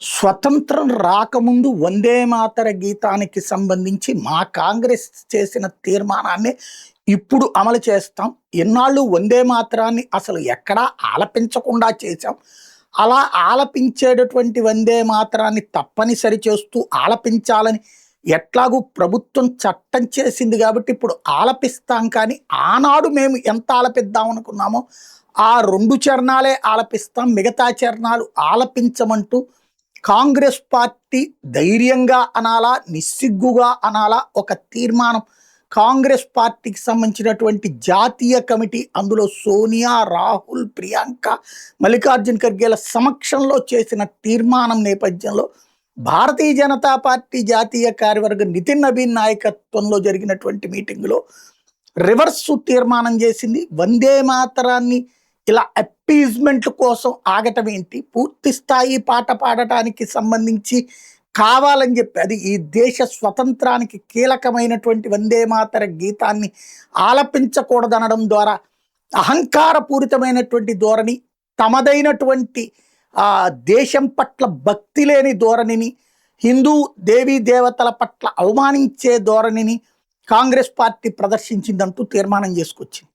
స్వతంత్రం రాకముందు వందే మాతర గీతానికి సంబంధించి మా కాంగ్రెస్ చేసిన తీర్మానాన్ని ఇప్పుడు అమలు చేస్తాం. ఎన్నాళ్ళు వందే మాతరాన్ని అసలు ఎక్కడా ఆలపించకుండా చేశాం. అలా ఆలపించేటటువంటి వందే మాతరాన్ని తప్పనిసరి చేస్తూ ఆలపించాలని ఎట్లాగూ ప్రభుత్వం చట్టం చేసింది కాబట్టి ఇప్పుడు ఆలపిస్తాం. కానీ ఆనాడు మేము ఎంత ఆలపిద్దాం అనుకున్నామో ఆ 2 చరణాలే ఆలపిస్తాం, మిగతా చరణాలు ఆలపించమంటూ కాంగ్రెస్ పార్టీ ధైర్యంగా అనాలా, నిస్సిగ్గుగా అనాలా, ఒక తీర్మానం కాంగ్రెస్ పార్టీకి సంబంధించినటువంటి జాతీయ కమిటీ, అందులో సోనియా, రాహుల్, ప్రియాంక, మల్లికార్జున్ ఖర్గేల సమక్షంలో చేసిన తీర్మానం నేపథ్యంలో భారతీయ జనతా పార్టీ జాతీయ కార్యవర్గ నితిన్ నబీన్ నాయకత్వంలో జరిగినటువంటి మీటింగ్లో రివర్స్ తీర్మానం చేసింది. వందే మాతరాన్ని ఇలా అప్పీజ్మెంట్ కోసం ఆగటం ఏంటి, పూర్తి స్థాయి పాట పాడటానికి సంబంధించి కావాలని చెప్పి, అది ఈ దేశ స్వతంత్రానికి కీలకమైనటువంటి వందే మాతర గీతాన్ని ఆలపించకూడదనడం ద్వారా అహంకారపూరితమైనటువంటి ధోరణి, తమదైనటువంటి దేశం పట్ల భక్తి లేని ధోరణిని, హిందూ దేవీ దేవతల పట్ల అవమానించే ధోరణిని కాంగ్రెస్ పార్టీ ప్రదర్శించిందంటూ తీర్మానం చేసుకొచ్చింది.